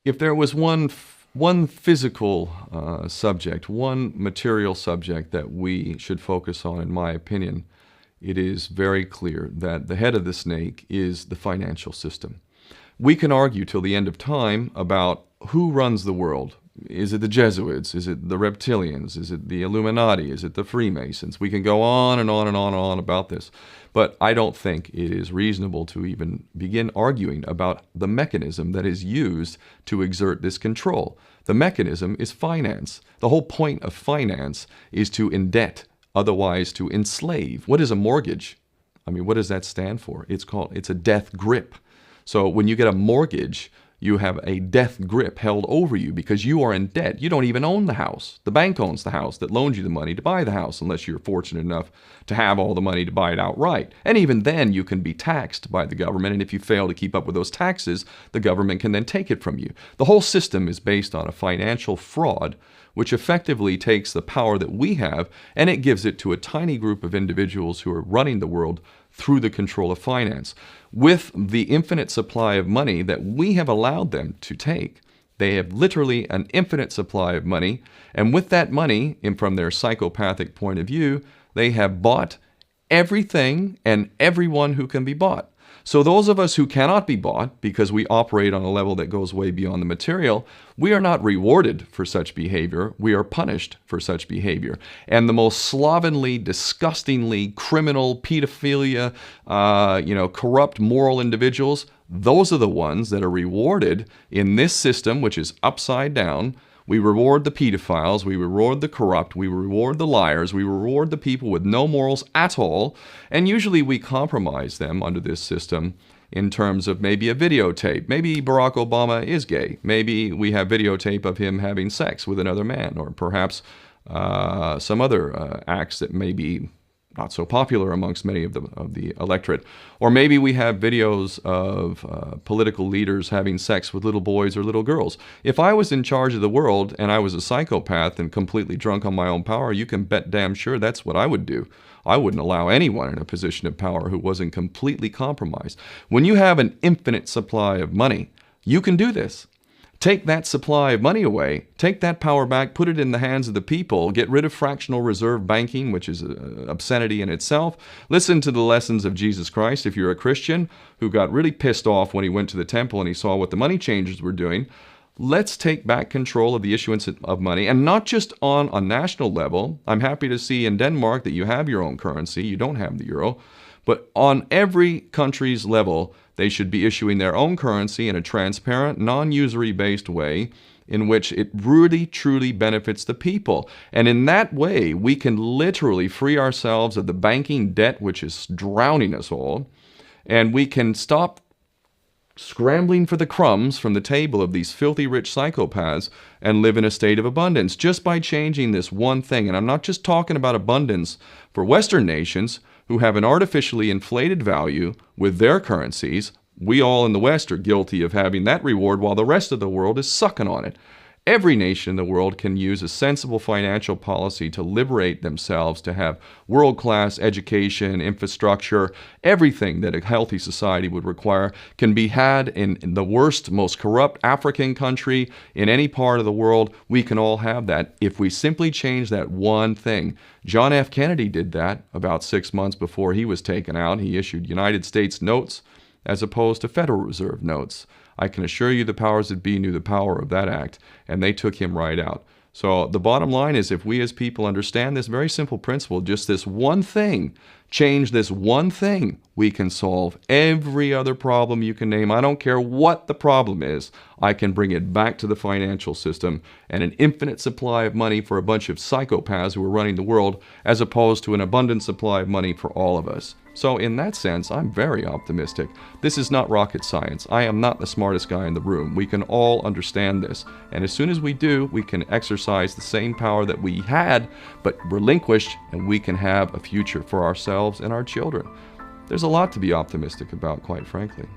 If there was one physical subject, one material subject that we should focus on, in my opinion, it is very clear that the head of the snake is the financial system. We can argue till the end of time about who runs the world. Is it the Jesuits? Is it the reptilians? Is it the Illuminati? Is it the Freemasons? We can go on and on and on and on about this. But I don't think it is reasonable to even begin arguing about the mechanism that is used to exert this control. The mechanism is finance. The whole point of finance is to indebt, otherwise to enslave. What is a mortgage? I mean, what does that stand for? It's a death grip. So when you get a mortgage, you have a death grip held over you because you are in debt. You don't even own the house. The bank owns the house that loaned you the money to buy the house, unless you're fortunate enough to have all the money to buy it outright. And even then, you can be taxed by the government, and if you fail to keep up with those taxes, the government can then take it from you. The whole system is based on a financial fraud, which effectively takes the power that we have and it gives it to a tiny group of individuals who are running the world through the control of finance. With the infinite supply of money that we have allowed them to take, they have literally an infinite supply of money, and with that money, and from their psychopathic point of view, they have bought everything and everyone who can be bought. So those of us who cannot be bought, because we operate on a level that goes way beyond the material, we are not rewarded for such behavior. We are punished for such behavior. And the most slovenly, disgustingly criminal, pedophilia, corrupt moral individuals, those are the ones that are rewarded in this system, which is upside down. We reward the pedophiles, we reward the corrupt, we reward the liars, we reward the people with no morals at all, and usually we compromise them under this system in terms of maybe a videotape. Maybe Barack Obama is gay. Maybe we have videotape of him having sex with another man, or perhaps some other acts that may be not so popular amongst many of the electorate. Or maybe we have videos of political leaders having sex with little boys or little girls. If I was in charge of the world and I was a psychopath and completely drunk on my own power, you can bet damn sure that's what I would do. I wouldn't allow anyone in a position of power who wasn't completely compromised. When you have an infinite supply of money, you can do this. Take that supply of money away, take that power back, put it in the hands of the people, get rid of fractional reserve banking, which is an obscenity in itself. Listen to the lessons of Jesus Christ. If you're a Christian who got really pissed off when he went to the temple and he saw what the money changers were doing, let's take back control of the issuance of money, and not just on a national level. I'm happy to see in Denmark that you have your own currency. You don't have the euro. But on every country's level, they should be issuing their own currency in a transparent, non-usury based way in which it really, truly benefits the people. And in that way, we can literally free ourselves of the banking debt which is drowning us all, and we can stop scrambling for the crumbs from the table of these filthy rich psychopaths and live in a state of abundance just by changing this one thing. And I'm not just talking about abundance for Western nations who have an artificially inflated value with their currencies. We all in the West are guilty of having that reward while the rest of the world is sucking on it. Every nation in the world can use a sensible financial policy to liberate themselves, to have world-class education, infrastructure. Everything that a healthy society would require can be had in the worst, most corrupt African country, in any part of the world. We can all have that if we simply change that one thing. John F. Kennedy did that about 6 months before he was taken out. He issued United States notes as opposed to Federal Reserve notes. I can assure you the powers that be knew the power of that act, and they took him right out. So the bottom line is, if we as people understand this very simple principle, just this one thing, change this one thing, we can solve every other problem you can name. I don't care what the problem is. I can bring it back to the financial system and an infinite supply of money for a bunch of psychopaths who are running the world, as opposed to an abundant supply of money for all of us. So in that sense, I'm very optimistic. This is not rocket science. I am not the smartest guy in the room. We can all understand this. And as soon as we do, we can exercise the same power that we had, but relinquished, and we can have a future for ourselves and our children. There's a lot to be optimistic about, quite frankly.